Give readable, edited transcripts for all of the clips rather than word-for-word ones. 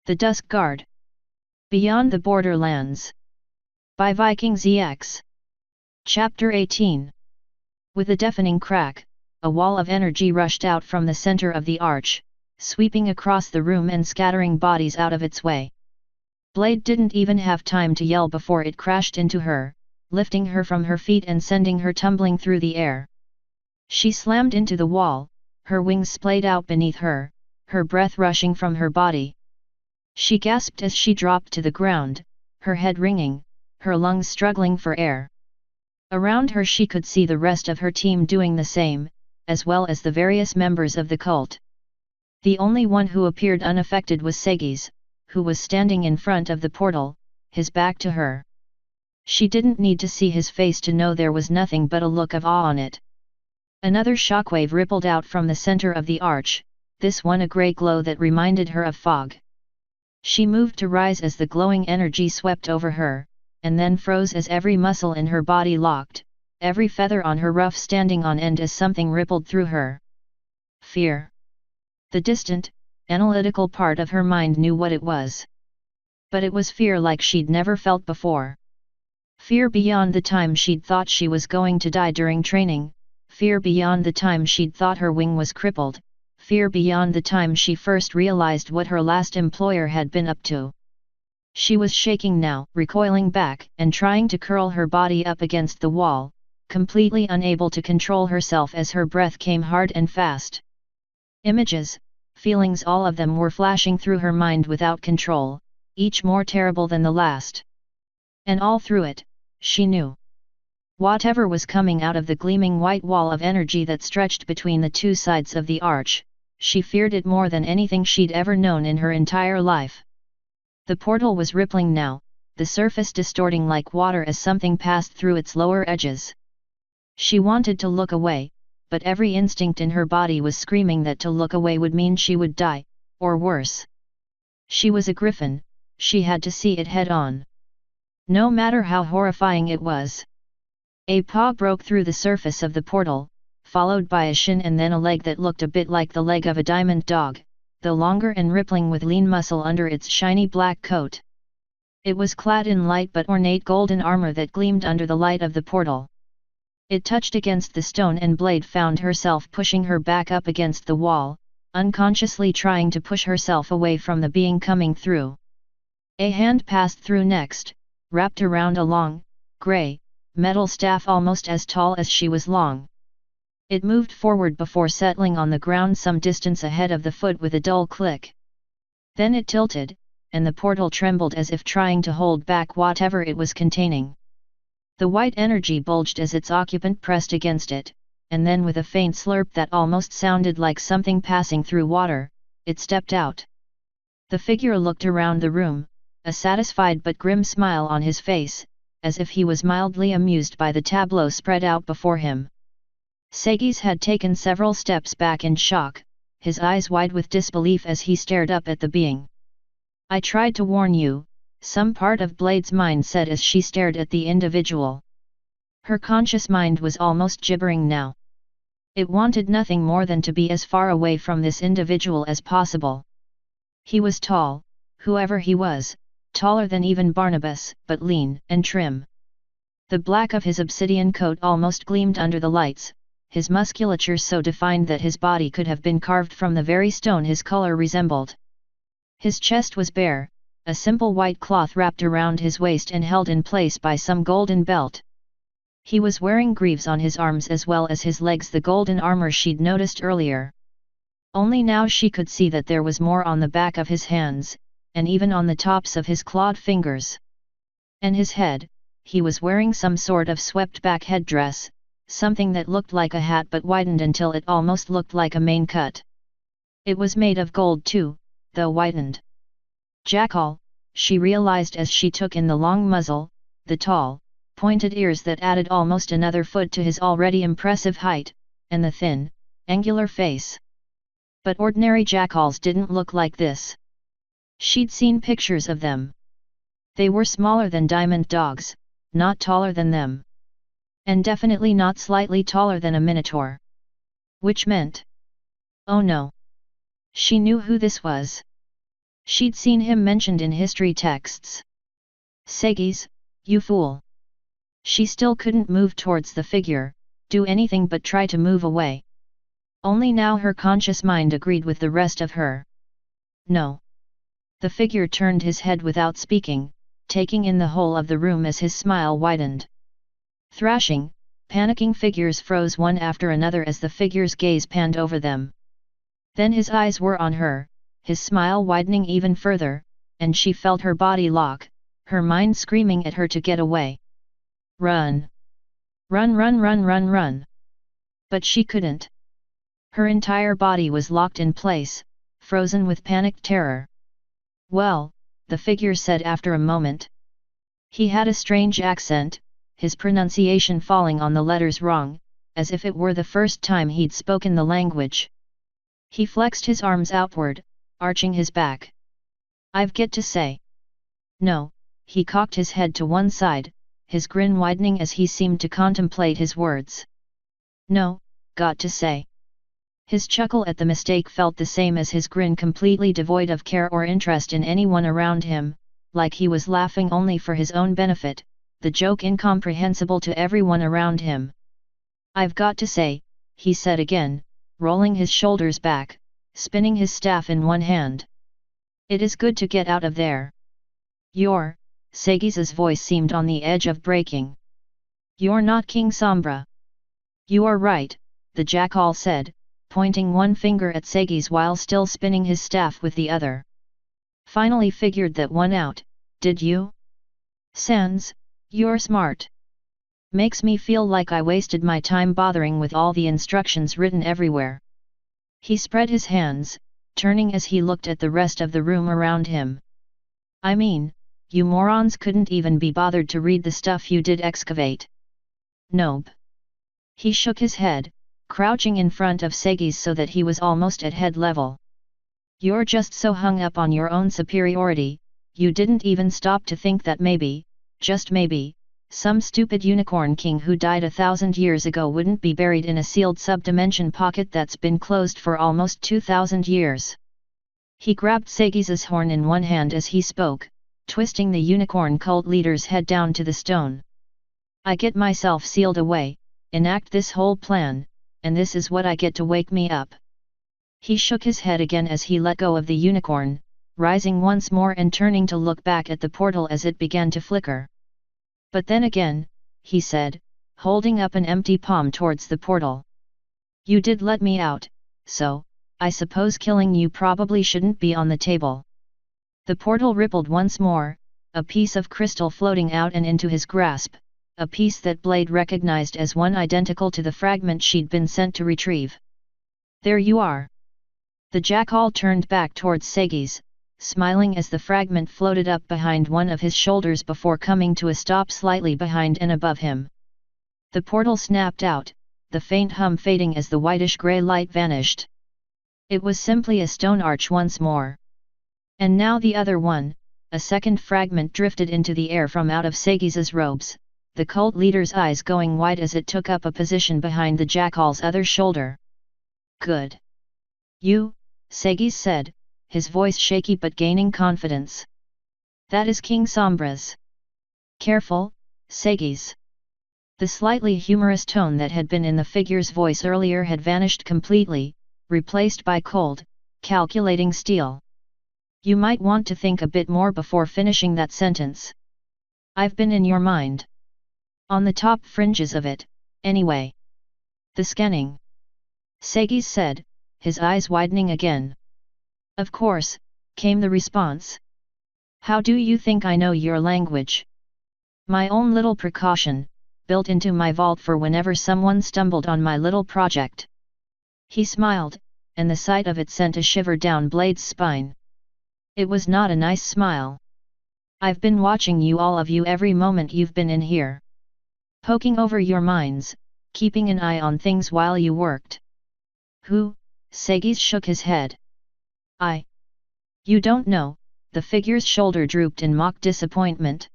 The Dusk Guard. Beyond the Borderlands. By Viking ZX. Chapter 18. With a deafening crack, a wall of energy rushed out from the center of the arch, sweeping across the room and scattering bodies out of its way. Blade didn't even have time to yell before it crashed into her, lifting her from her feet and sending her tumbling through the air. She slammed into the wall, her wings splayed out beneath her, her breath rushing from her body. She gasped as she dropped to the ground, her head ringing, her lungs struggling for air. Around her she could see the rest of her team doing the same, as well as the various members of the cult. The only one who appeared unaffected was Segis, who was standing in front of the portal, his back to her. She didn't need to see his face to know there was nothing but a look of awe on it. Another shockwave rippled out from the center of the arch, this one a grey glow that reminded her of fog. She moved to rise as the glowing energy swept over her, and then froze as every muscle in her body locked, every feather on her ruff standing on end as something rippled through her. Fear. The distant, analytical part of her mind knew what it was. But it was fear like she'd never felt before. Fear beyond the time she'd thought she was going to die during training, fear beyond the time she'd thought her wing was crippled, fear beyond the time she first realized what her last employer had been up to. She was shaking now, recoiling back and trying to curl her body up against the wall, completely unable to control herself as her breath came hard and fast. Images, feelings, all of them were flashing through her mind without control, each more terrible than the last. And all through it, she knew. Whatever was coming out of the gleaming white wall of energy that stretched between the two sides of the arch, she feared it more than anything she'd ever known in her entire life. The portal was rippling now, the surface distorting like water as something passed through its lower edges. She wanted to look away, but every instinct in her body was screaming that to look away would mean she would die, or worse. She was a griffin, she had to see it head on. No matter how horrifying it was. A paw broke through the surface of the portal, followed by a shin and then a leg that looked a bit like the leg of a diamond dog, though longer and rippling with lean muscle under its shiny black coat. It was clad in light but ornate golden armor that gleamed under the light of the portal. It touched against the stone and Blade found herself pushing her back up against the wall, unconsciously trying to push herself away from the being coming through. A hand passed through next, wrapped around a long, grey, metal staff almost as tall as she was long. It moved forward before settling on the ground some distance ahead of the foot with a dull click. Then it tilted, and the portal trembled as if trying to hold back whatever it was containing. The white energy bulged as its occupant pressed against it, and then with a faint slurp that almost sounded like something passing through water, it stepped out. The figure looked around the room, a satisfied but grim smile on his face, as if he was mildly amused by the tableau spread out before him. Segis had taken several steps back in shock, his eyes wide with disbelief as he stared up at the being. "I tried to warn you," some part of Blade's mind said as she stared at the individual. Her conscious mind was almost gibbering now. It wanted nothing more than to be as far away from this individual as possible. He was tall, whoever he was, taller than even Barnabas, but lean and trim. The black of his obsidian coat almost gleamed under the lights, his musculature so defined that his body could have been carved from the very stone his color resembled. His chest was bare, a simple white cloth wrapped around his waist and held in place by some golden belt. He was wearing greaves on his arms as well as his legs, the golden armor she'd noticed earlier. Only now she could see that there was more on the back of his hands, and even on the tops of his clawed fingers. And his head, he was wearing some sort of swept-back headdress, something that looked like a hat but widened until it almost looked like a main cut. It was made of gold too, though whitened. Jackal, she realized as she took in the long muzzle, the tall, pointed ears that added almost another foot to his already impressive height, and the thin, angular face. But ordinary jackals didn't look like this. She'd seen pictures of them. They were smaller than diamond dogs, not taller than them. And definitely not slightly taller than a minotaur. Which meant... oh no! She knew who this was. She'd seen him mentioned in history texts. Segis, you fool! She still couldn't move towards the figure, do anything but try to move away. Only now her conscious mind agreed with the rest of her. No. The figure turned his head without speaking, taking in the whole of the room as his smile widened. Thrashing, panicking figures froze one after another as the figure's gaze panned over them. Then his eyes were on her, his smile widening even further, and she felt her body lock, her mind screaming at her to get away. Run! Run, run, run, run, run! But she couldn't. Her entire body was locked in place, frozen with panicked terror. Well, the figure said after a moment. He had a strange accent, his pronunciation falling on the letters wrong, as if it were the first time he'd spoken the language. He flexed his arms outward, arching his back. I've got to say. No, he cocked his head to one side, his grin widening as he seemed to contemplate his words. No, got to say. His chuckle at the mistake felt the same as his grin, completely devoid of care or interest in anyone around him, like he was laughing only for his own benefit, the joke incomprehensible to everyone around him. I've got to say, he said again, rolling his shoulders back, spinning his staff in one hand. It is good to get out of there. Segis's voice seemed on the edge of breaking. You're not King Sombra. You are right, the jackal said, pointing one finger at Segis while still spinning his staff with the other. Finally figured that one out, did you? Sans, you're smart. Makes me feel like I wasted my time bothering with all the instructions written everywhere. He spread his hands, turning as he looked at the rest of the room around him. I mean, you morons couldn't even be bothered to read the stuff you did excavate. Nope. He shook his head, crouching in front of Segis so that he was almost at head level. You're just so hung up on your own superiority, you didn't even stop to think that maybe, just maybe, some stupid unicorn king who died 1,000 years ago wouldn't be buried in a sealed subdimension pocket that's been closed for almost 2,000 years. He grabbed Segis's horn in one hand as he spoke, twisting the unicorn cult leader's head down to the stone. I get myself sealed away, enact this whole plan, and this is what I get to wake me up. He shook his head again as he let go of the unicorn, rising once more and turning to look back at the portal as it began to flicker. But then again, he said, holding up an empty palm towards the portal. You did let me out, so, I suppose killing you probably shouldn't be on the table. The portal rippled once more, a piece of crystal floating out and into his grasp, a piece that Blade recognized as one identical to the fragment she'd been sent to retrieve. There you are. The jackal turned back towards Segis, smiling as the fragment floated up behind one of his shoulders before coming to a stop slightly behind and above him. The portal snapped out, the faint hum fading as the whitish-grey light vanished. It was simply a stone arch once more. And now the other one, a second fragment drifted into the air from out of Segis's robes, the cult leader's eyes going wide as it took up a position behind the jackal's other shoulder. Good. You, Segis said, his voice shaky but gaining confidence. That is King Sombra's. Careful, Segis. The slightly humorous tone that had been in the figure's voice earlier had vanished completely, replaced by cold, calculating steel. You might want to think a bit more before finishing that sentence. I've been in your mind. On the top fringes of it, anyway. The scanning. Segis said, his eyes widening again. Of course, came the response. How do you think I know your language? My own little precaution, built into my vault for whenever someone stumbled on my little project. He smiled, and the sight of it sent a shiver down Blade's spine. It was not a nice smile. I've been watching all of you every moment you've been in here. Poking over your minds, keeping an eye on things while you worked. Who? Segis shook his head. You don't know, the figure's shoulder drooped in mock disappointment.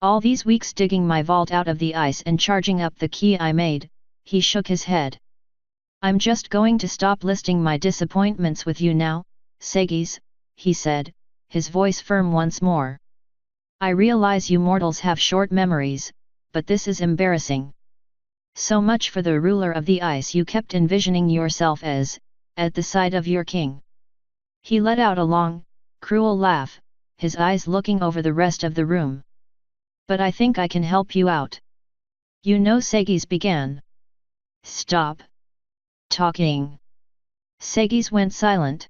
All these weeks digging my vault out of the ice and charging up the key I made, he shook his head. I'm just going to stop listing my disappointments with you now, Segis, he said, his voice firm once more. I realize you mortals have short memories, but this is embarrassing. So much for the ruler of the ice you kept envisioning yourself as, at the side of your king. He let out a long, cruel laugh, his eyes looking over the rest of the room. But I think I can help you out. You know, Sagis began. Stop talking. Sagis went silent.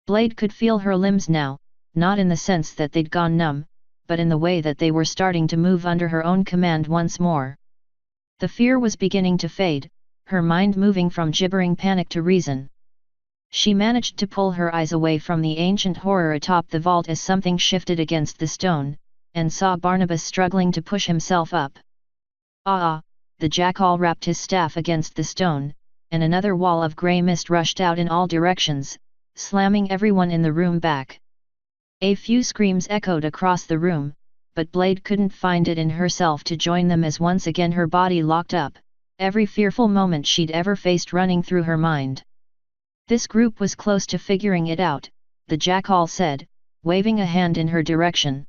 Blade could feel her limbs now, not in the sense that they'd gone numb, but in the way that they were starting to move under her own command once more. The fear was beginning to fade, her mind moving from gibbering panic to reason. She managed to pull her eyes away from the ancient horror atop the vault as something shifted against the stone, and saw Barnabas struggling to push himself up. Ah! The jackal rapped his staff against the stone, and another wall of grey mist rushed out in all directions, slamming everyone in the room back. A few screams echoed across the room, but Blade couldn't find it in herself to join them as once again her body locked up, every fearful moment she'd ever faced running through her mind. This group was close to figuring it out, the jackal said, waving a hand in her direction.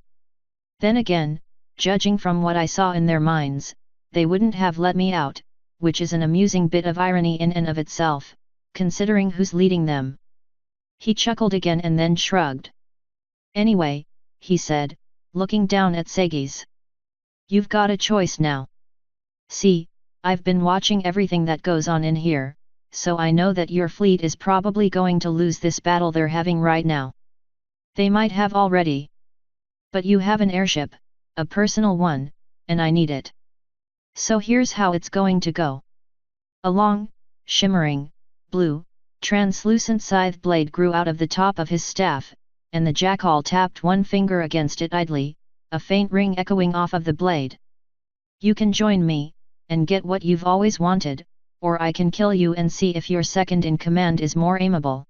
Then again, judging from what I saw in their minds, they wouldn't have let me out, which is an amusing bit of irony in and of itself, considering who's leading them. He chuckled again and then shrugged. Anyway, he said, looking down at Sagis. You've got a choice now. See, I've been watching everything that goes on in here, so I know that your fleet is probably going to lose this battle they're having right now. They might have already. But you have an airship, a personal one, and I need it. So here's how it's going to go. A long, shimmering, blue, translucent scythe blade grew out of the top of his staff, and the jackal tapped one finger against it idly, a faint ring echoing off of the blade. You can join me, and get what you've always wanted, or I can kill you and see if your second in command is more aimable.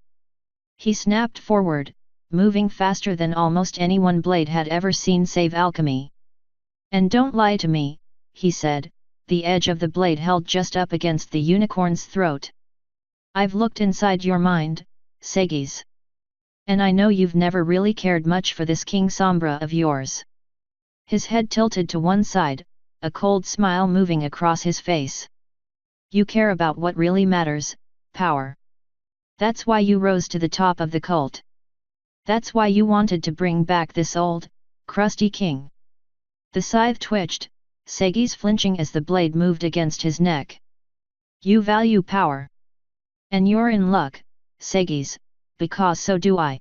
He snapped forward, moving faster than almost anyone Blade had ever seen save alchemy. And don't lie to me, he said, the edge of the blade held just up against the unicorn's throat. I've looked inside your mind, Sagis. And I know you've never really cared much for this King Sombra of yours. His head tilted to one side, a cold smile moving across his face. You care about what really matters, power. That's why you rose to the top of the cult. That's why you wanted to bring back this old, crusty king. The scythe twitched, Sagis flinching as the blade moved against his neck. You value power. And you're in luck, Sagis, because so do I.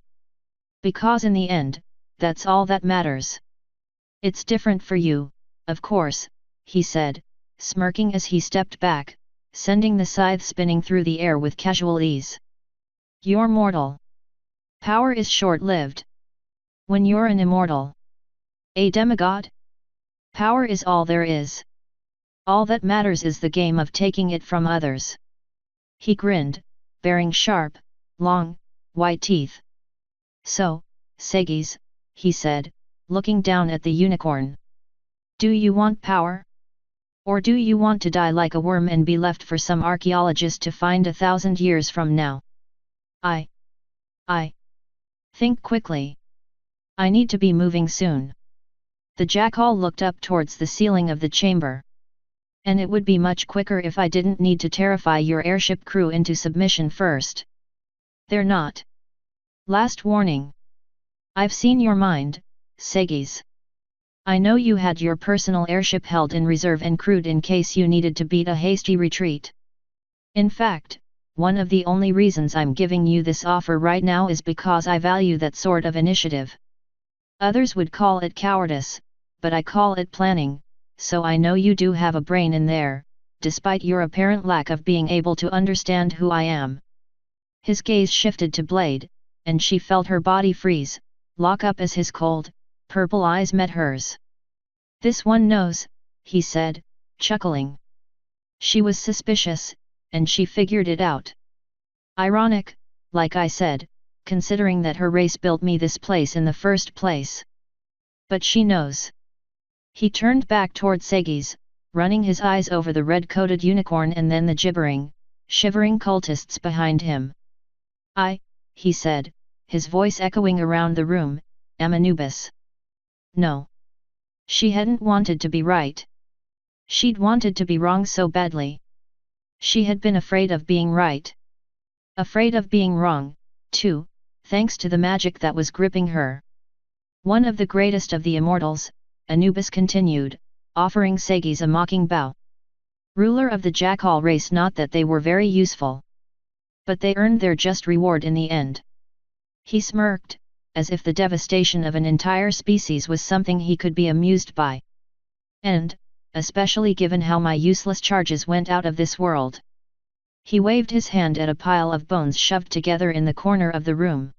Because in the end, that's all that matters. It's different for you, of course, he said, smirking as he stepped back, sending the scythe spinning through the air with casual ease. You're mortal. Power is short-lived. When you're an immortal, a demigod, power is all there is. All that matters is the game of taking it from others. He grinned, baring sharp, long, white teeth. So, Sagis, he said, looking down at the unicorn. Do you want power? Or do you want to die like a worm and be left for some archaeologist to find 1,000 years from now? I think quickly. I need to be moving soon. The jackal looked up towards the ceiling of the chamber. And it would be much quicker if I didn't need to terrify your airship crew into submission first. They're not. Last warning. I've seen your mind, Sagis. I know you had your personal airship held in reserve and crewed in case you needed to beat a hasty retreat. In fact, one of the only reasons I'm giving you this offer right now is because I value that sort of initiative. Others would call it cowardice, but I call it planning, so I know you do have a brain in there, despite your apparent lack of being able to understand who I am. His gaze shifted to Blade, and she felt her body freeze, lock up as his cold, purple eyes met hers. This one knows, he said, chuckling. She was suspicious, and she figured it out. Ironic, like I said, considering that her race built me this place in the first place. But she knows. He turned back toward Sagis, running his eyes over the red-coated unicorn and then the gibbering, shivering cultists behind him. He said, his voice echoing around the room, Anubis. No. She hadn't wanted to be right. She'd wanted to be wrong so badly. She had been afraid of being right. Afraid of being wrong, too, thanks to the magic that was gripping her. One of the greatest of the immortals, Anubis continued, offering Sagis a mocking bow. Ruler of the jackal race, not that they were very useful. But they earned their just reward in the end. He smirked, as if the devastation of an entire species was something he could be amused by. And, especially given how my useless charges went out of this world. He waved his hand at a pile of bones shoved together in the corner of the room.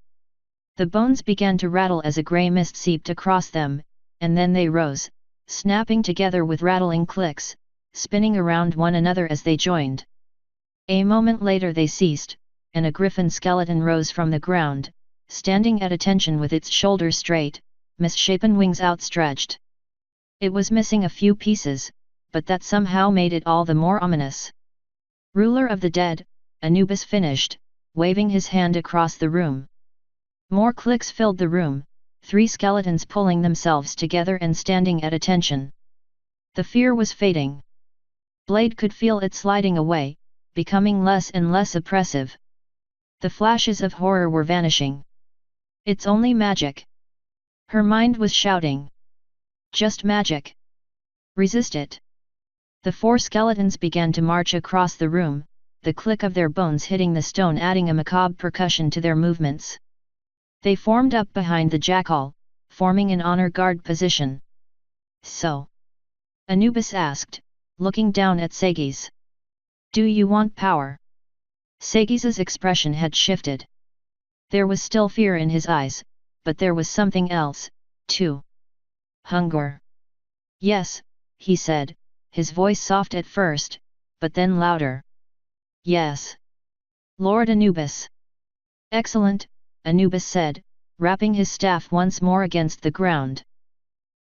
The bones began to rattle as a grey mist seeped across them, and then they rose, snapping together with rattling clicks, spinning around one another as they joined. A moment later they ceased, and a griffin skeleton rose from the ground, standing at attention with its shoulders straight, misshapen wings outstretched. It was missing a few pieces, but that somehow made it all the more ominous. Ruler of the dead, Anubis finished, waving his hand across the room. More clicks filled the room, 3 skeletons pulling themselves together and standing at attention. The fear was fading. Blade could feel it sliding away, becoming less and less oppressive. The flashes of horror were vanishing. It's only magic. Her mind was shouting. Just magic. Resist it. The 4 skeletons began to march across the room, the click of their bones hitting the stone adding a macabre percussion to their movements. They formed up behind the jackal, forming an honor guard position. So? Anubis asked, looking down at Sagis. Do you want power? Sagis's expression had shifted. There was still fear in his eyes, but there was something else, too. Hunger. Yes, he said, his voice soft at first, but then louder. Yes. Lord Anubis. Excellent, Anubis said, rapping his staff once more against the ground.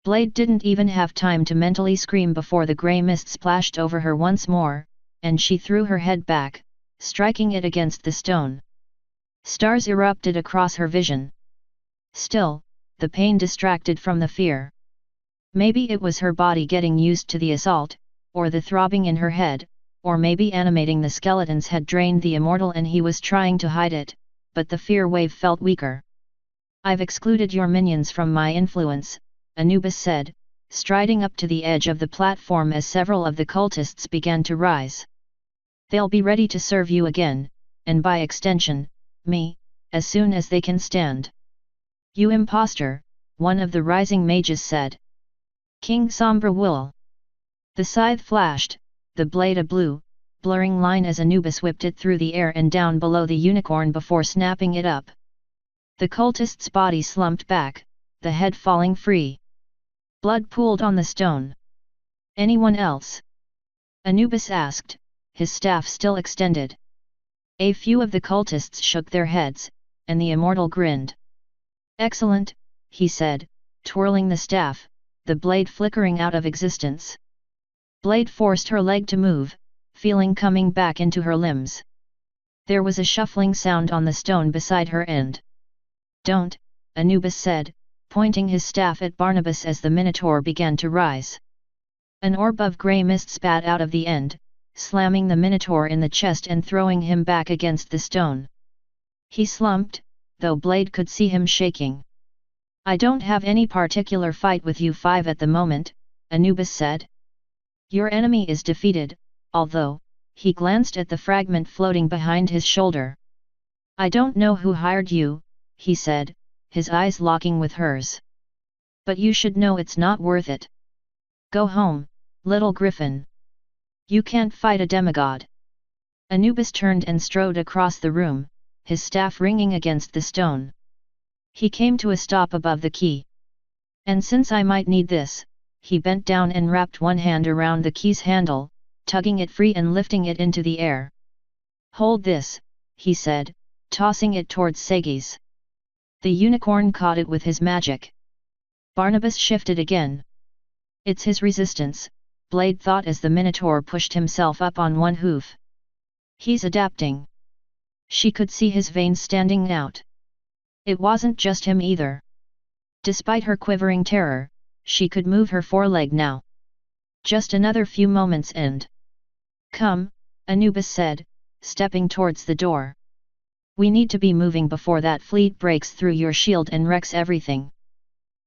Blade didn't even have time to mentally scream before the grey mist splashed over her once more, and she threw her head back, striking it against the stone. Stars erupted across her vision. Still, the pain distracted from the fear. Maybe it was her body getting used to the assault, or the throbbing in her head, or maybe animating the skeletons had drained the immortal and he was trying to hide it, but the fear wave felt weaker. I've excluded your minions from my influence, Anubis said, striding up to the edge of the platform as several of the cultists began to rise. They'll be ready to serve you again, and by extension, me, as soon as they can stand. You impostor, one of the rising mages said. King Sombra will. The scythe flashed, the blade a blue, blurring line as Anubis whipped it through the air and down below the unicorn before snapping it up. The cultist's body slumped back, the head falling free. Blood pooled on the stone. Anyone else? Anubis asked, his staff still extended. A few of the cultists shook their heads, and the immortal grinned. Excellent, he said, twirling the staff, the blade flickering out of existence. Blade forced her leg to move, feeling coming back into her limbs. There was a shuffling sound on the stone beside her and. Don't, Anubis said, pointing his staff at Barnabas as the Minotaur began to rise. An orb of grey mist spat out of the end, slamming the Minotaur in the chest and throwing him back against the stone. He slumped, though Blade could see him shaking. I don't have any particular fight with you 5 at the moment, Anubis said. Your enemy is defeated, although, he glanced at the fragment floating behind his shoulder. I don't know who hired you, he said, his eyes locking with hers. But you should know it's not worth it. Go home, little griffin. You can't fight a demigod. Anubis turned and strode across the room, his staff ringing against the stone. He came to a stop above the key. And since I might need this, he bent down and wrapped one hand around the key's handle, tugging it free and lifting it into the air. Hold this, he said, tossing it towards Sagis. The unicorn caught it with his magic. Barnabas shifted again. It's his resistance, Blade thought as the Minotaur pushed himself up on one hoof. He's adapting. She could see his veins standing out. It wasn't just him either. Despite her quivering terror, she could move her foreleg now. Just another few moments and... Come, Anubis said, stepping towards the door. We need to be moving before that fleet breaks through your shield and wrecks everything.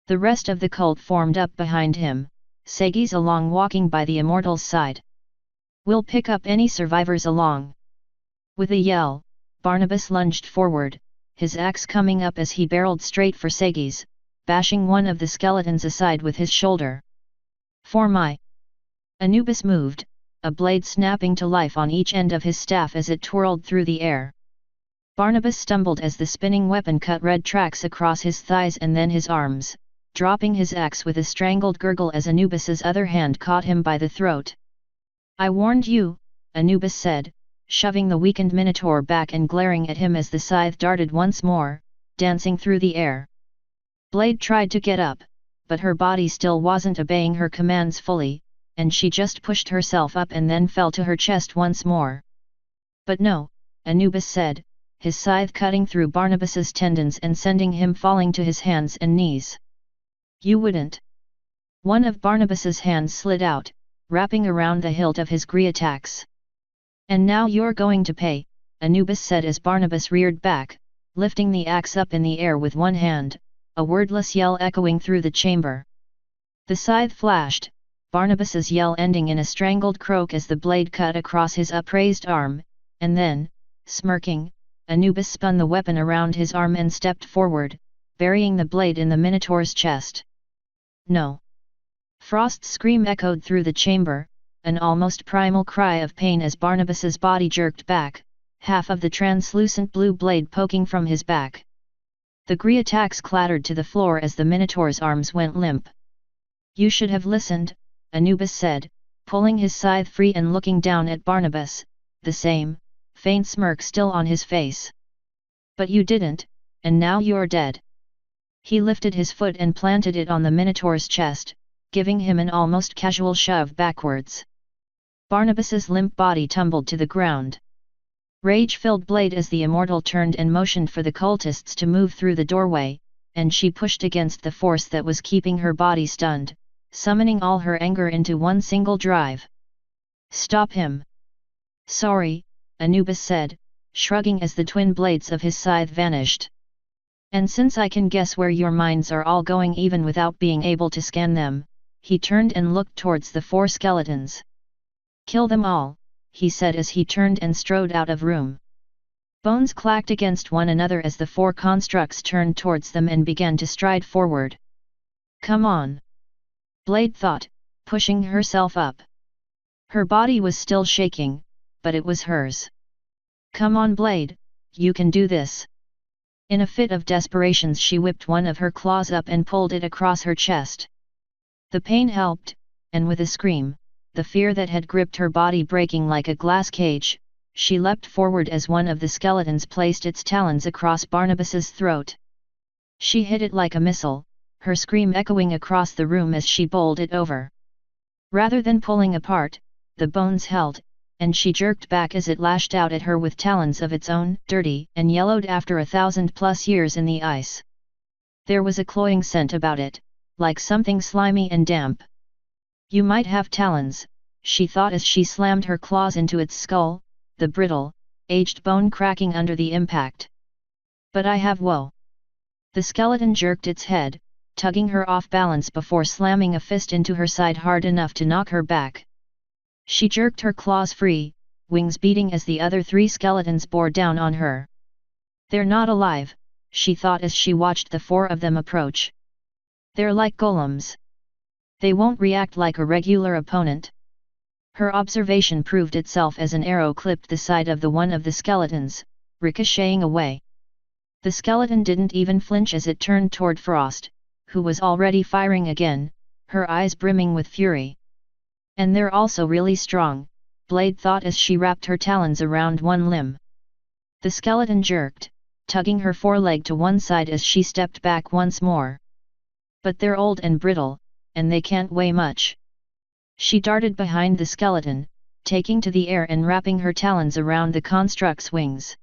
The rest of the cult formed up behind him, Sagi's along walking by the immortal's side. We'll pick up any survivors along. With a yell, Barnabas lunged forward, his axe coming up as he barreled straight for Sagi's, bashing one of the skeletons aside with his shoulder. For my... Anubis moved, a blade snapping to life on each end of his staff as it twirled through the air. Barnabas stumbled as the spinning weapon cut red tracks across his thighs and then his arms, dropping his axe with a strangled gurgle as Anubis's other hand caught him by the throat. I warned you, Anubis said, shoving the weakened minotaur back and glaring at him as the scythe darted once more, dancing through the air. Blade tried to get up, but her body still wasn't obeying her commands fully, and she just pushed herself up and then fell to her chest once more. But no, Anubis said, his scythe cutting through Barnabas's tendons and sending him falling to his hands and knees. You wouldn't. One of Barnabas's hands slid out, wrapping around the hilt of his greataxe. And now you're going to pay, Anubis said as Barnabas reared back, lifting the axe up in the air with one hand, a wordless yell echoing through the chamber. The scythe flashed, Barnabas's yell ending in a strangled croak as the blade cut across his upraised arm, and then, smirking, Anubis spun the weapon around his arm and stepped forward, burying the blade in the Minotaur's chest. No! Frost's scream echoed through the chamber, an almost primal cry of pain as Barnabas's body jerked back, half of the translucent blue blade poking from his back. The greataxe clattered to the floor as the Minotaur's arms went limp. You should have listened, Anubis said, pulling his scythe free and looking down at Barnabas, the same, faint smirk still on his face. But you didn't, and now you're dead. He lifted his foot and planted it on the Minotaur's chest, giving him an almost casual shove backwards. Barnabas's limp body tumbled to the ground. Rage filled Blade as the immortal turned and motioned for the cultists to move through the doorway, and she pushed against the force that was keeping her body stunned, summoning all her anger into one single drive. Stop him! Sorry, Anubis said, shrugging as the twin blades of his scythe vanished. And since I can guess where your minds are all going even without being able to scan them, he turned and looked towards the 4 skeletons. Kill them all, he said as he turned and strode out of room. Bones clacked against one another as the 4 constructs turned towards them and began to stride forward. Come on! Blade thought, pushing herself up. Her body was still shaking, but it was hers. Come on Blade, you can do this! In a fit of desperation she whipped one of her claws up and pulled it across her chest. The pain helped, and with a scream, the fear that had gripped her body breaking like a glass cage, she leapt forward as one of the skeletons placed its talons across Barnabas's throat. She hit it like a missile, her scream echoing across the room as she bowled it over. Rather than pulling apart, the bones held, and she jerked back as it lashed out at her with talons of its own, dirty and yellowed after 1,000+ years in the ice. There was a cloying scent about it, like something slimy and damp. You might have talons, she thought as she slammed her claws into its skull, the brittle, aged bone cracking under the impact. But I have woe. The skeleton jerked its head, tugging her off balance before slamming a fist into her side hard enough to knock her back. She jerked her claws free, wings beating as the other 3 skeletons bore down on her. They're not alive, she thought as she watched the 4 of them approach. They're like golems. They won't react like a regular opponent. Her observation proved itself as an arrow clipped the side of the one of the skeletons, ricocheting away. The skeleton didn't even flinch as it turned toward Frost, who was already firing again, her eyes brimming with fury. And they're also really strong, Blade thought as she wrapped her talons around one limb. The skeleton jerked, tugging her foreleg to one side as she stepped back once more. But they're old and brittle, and they can't weigh much. She darted behind the skeleton, taking to the air and wrapping her talons around the construct's wings.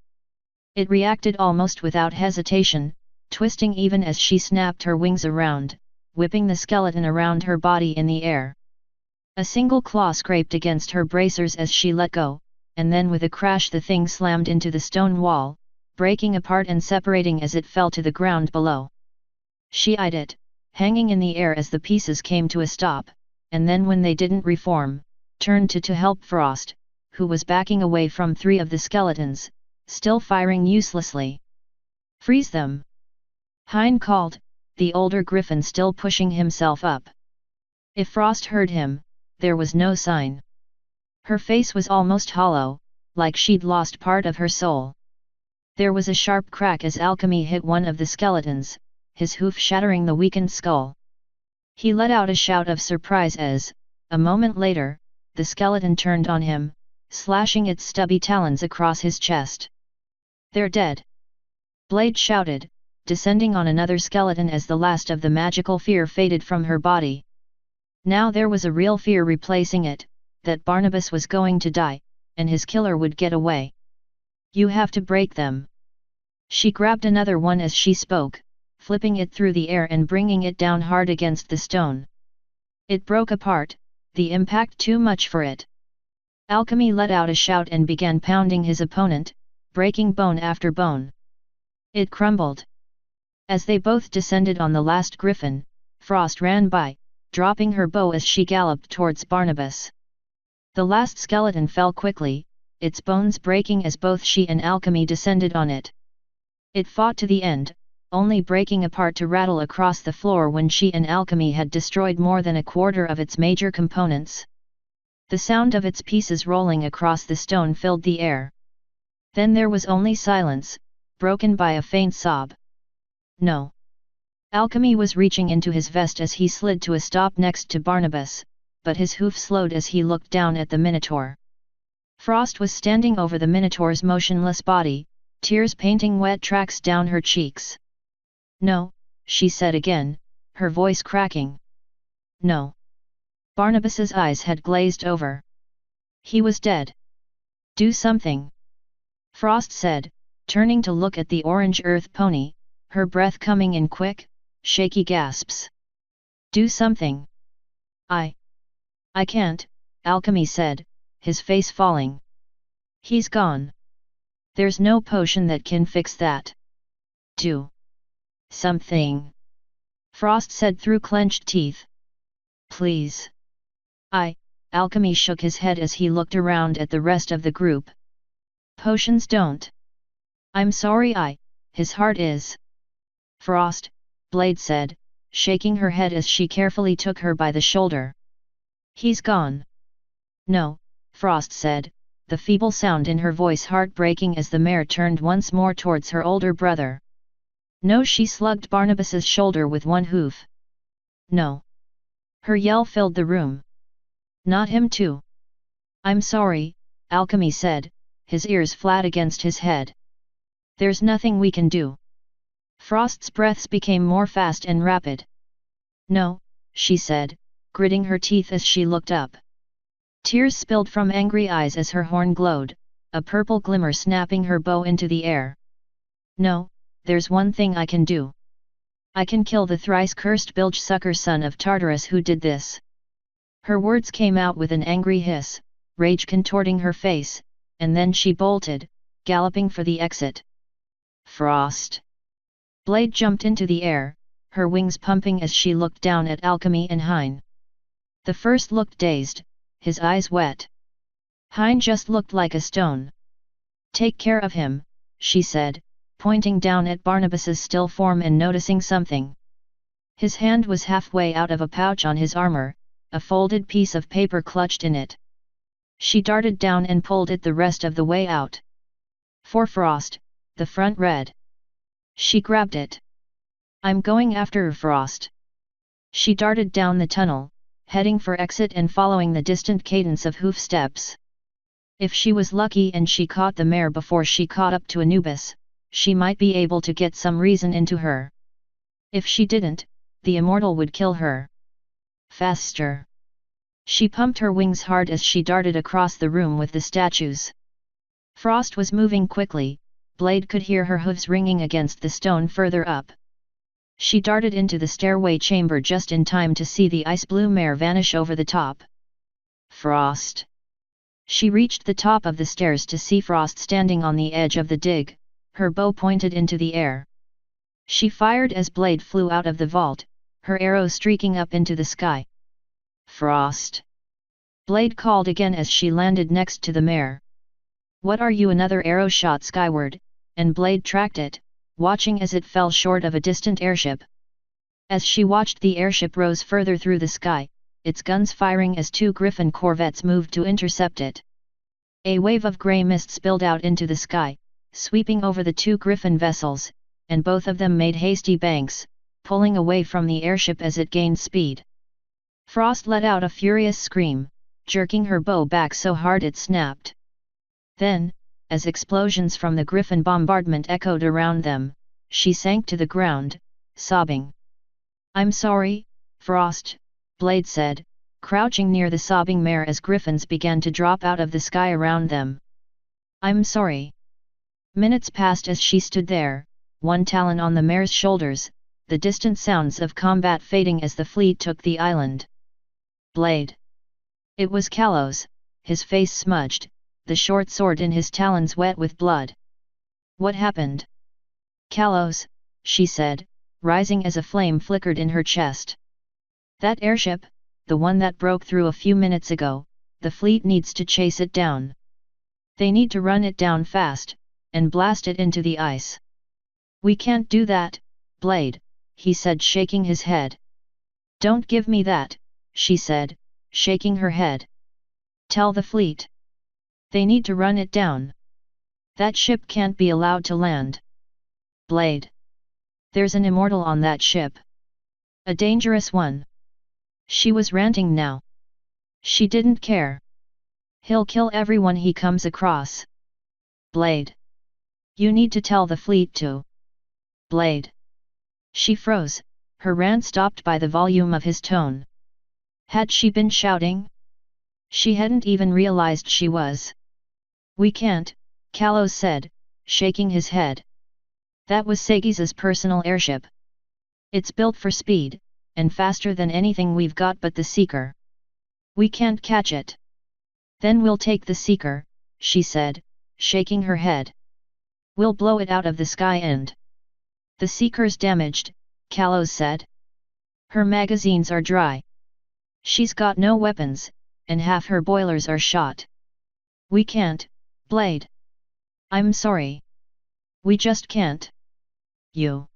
It reacted almost without hesitation, twisting even as she snapped her wings around, whipping the skeleton around her body in the air. A single claw scraped against her bracers as she let go, and then with a crash the thing slammed into the stone wall, breaking apart and separating as it fell to the ground below. She eyed it, hanging in the air as the pieces came to a stop, and then when they didn't reform, turned to help Frost, who was backing away from 3 of the skeletons, still firing uselessly. "Freeze them!" Hein called, the older griffin still pushing himself up. If Frost heard him, there was no sign. Her face was almost hollow, like she'd lost part of her soul. There was a sharp crack as Alchemy hit one of the skeletons, his hoof shattering the weakened skull. He let out a shout of surprise as, a moment later, the skeleton turned on him, slashing its stubby talons across his chest. "They're dead!" Blade shouted, descending on another skeleton as the last of the magical fear faded from her body. Now there was a real fear replacing it, that Barnabas was going to die, and his killer would get away. "You have to break them." She grabbed another one as she spoke, flipping it through the air and bringing it down hard against the stone. It broke apart, the impact too much for it. Alchemy let out a shout and began pounding his opponent, breaking bone after bone. It crumbled. As they both descended on the last griffin, Frost ran by, dropping her bow as she galloped towards Barnabas. The last skeleton fell quickly, its bones breaking as both she and Alchemy descended on it. It fought to the end, only breaking apart to rattle across the floor when she and Alchemy had destroyed more than a quarter of its major components. The sound of its pieces rolling across the stone filled the air. Then there was only silence, broken by a faint sob. "No." Alchemy was reaching into his vest as he slid to a stop next to Barnabas, but his hoof slowed as he looked down at the Minotaur. Frost was standing over the Minotaur's motionless body, tears painting wet tracks down her cheeks. "No," she said again, her voice cracking. "No." Barnabas's eyes had glazed over. He was dead. "Do something," Frost said, turning to look at the orange earth pony, her breath coming in quick, shaky gasps. "Do something." I can't," Alchemy said, his face falling. "He's gone. There's no potion that can fix that." "Do something," Frost said through clenched teeth. "Please." Alchemy shook his head as he looked around at the rest of the group. "Potions don't." "I'm sorry his heart is." "Frost," Blade said, shaking her head as she carefully took her by the shoulder. "He's gone." "No," Frost said, the feeble sound in her voice heartbreaking as the mare turned once more towards her older brother. "No," she slugged Barnabas's shoulder with one hoof. "No." Her yell filled the room. "Not him too." "I'm sorry," Alchemy said, his ears flat against his head. "There's nothing we can do." Frost's breaths became more fast and rapid. "No," she said, gritting her teeth as she looked up. Tears spilled from angry eyes as her horn glowed, a purple glimmer snapping her bow into the air. "No, there's one thing I can do. I can kill the thrice-cursed bilge-sucker son of Tartarus who did this." Her words came out with an angry hiss, rage contorting her face, and then she bolted, galloping for the exit. "Frost!" Blade jumped into the air, her wings pumping as she looked down at Alchemy and Hein. The first looked dazed, his eyes wet. Hein just looked like a stone. "Take care of him," she said, pointing down at Barnabas's still form and noticing something. His hand was halfway out of a pouch on his armor, a folded piece of paper clutched in it. She darted down and pulled it the rest of the way out. "For Frost," the front read. She grabbed it. "I'm going after Frost." She darted down the tunnel, heading for exit and following the distant cadence of hoof steps. If she was lucky and she caught the mare before she caught up to Anubis, she might be able to get some reason into her. If she didn't, the immortal would kill her. Faster! She pumped her wings hard as she darted across the room with the statues. Frost was moving quickly, Blade could hear her hooves ringing against the stone further up. She darted into the stairway chamber just in time to see the ice-blue mare vanish over the top. Frost! She reached the top of the stairs to see Frost standing on the edge of the dig, her bow pointed into the air. She fired as Blade flew out of the vault, her arrow streaking up into the sky. Frost! Blade called again as she landed next to the mare. What are you? Another arrow shot skyward, and Blade tracked it, watching as it fell short of a distant airship. As she watched, the airship rose further through the sky, its guns firing as two Griffin corvettes moved to intercept it. A wave of grey mist spilled out into the sky, sweeping over the two Griffin vessels, and both of them made hasty banks, pulling away from the airship as it gained speed. Frost let out a furious scream, jerking her bow back so hard it snapped. Then, as explosions from the Griffin bombardment echoed around them, she sank to the ground, sobbing. "I'm sorry, Frost," Blade said, crouching near the sobbing mare as Griffins began to drop out of the sky around them. "I'm sorry." Minutes passed as she stood there, one talon on the mare's shoulders, the distant sounds of combat fading as the fleet took the island. Blade. It was Kalos, his face smudged, the short sword in his talons wet with blood. "What happened?" "Kalos," she said, rising as a flame flickered in her chest. "That airship, the one that broke through a few minutes ago, the fleet needs to chase it down. They need to run it down fast, and blast it into the ice." "We can't do that, Blade," he said, shaking his head. "Don't give me that," she said, shaking her head. "Tell the fleet. They need to run it down. That ship can't be allowed to land." "Blade. There's an immortal on that ship. A dangerous one." She was ranting now. She didn't care. "He'll kill everyone he comes across." "Blade. You need to tell the fleet to." "Blade." She froze, her rant stopped by the volume of his tone. Had she been shouting? She hadn't even realized she was. "We can't," Kalos said, shaking his head. "That was Segi's personal airship. It's built for speed, and faster than anything we've got but the Seeker. We can't catch it." "Then we'll take the Seeker," she said, shaking her head. "We'll blow it out of the sky and—" "The Seeker's damaged," Kalos said. "Her magazines are dry. She's got no weapons, and half her boilers are shot. We can't, Blade. I'm sorry. We just can't." "You."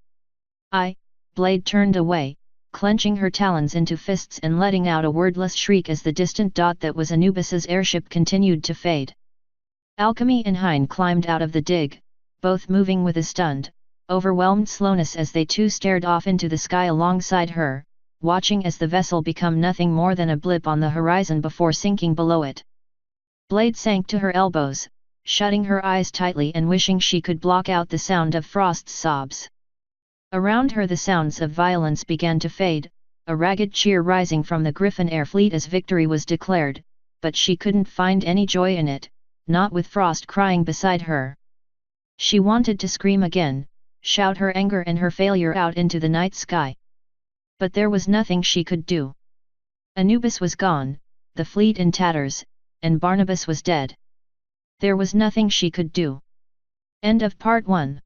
Blade turned away, clenching her talons into fists and letting out a wordless shriek as the distant dot that was Anubis's airship continued to fade. Alchemy and Hein climbed out of the dig, both moving with a stunned, overwhelmed slowness as they too stared off into the sky alongside her, watching as the vessel become nothing more than a blip on the horizon before sinking below it. Blade sank to her elbows, shutting her eyes tightly and wishing she could block out the sound of Frost's sobs. Around her the sounds of violence began to fade, a ragged cheer rising from the Griffin air fleet as victory was declared, but she couldn't find any joy in it, not with Frost crying beside her. She wanted to scream again, shout her anger and her failure out into the night sky. But there was nothing she could do. Anubis was gone, the fleet in tatters, and Barnabas was dead. There was nothing she could do. End of Part 1.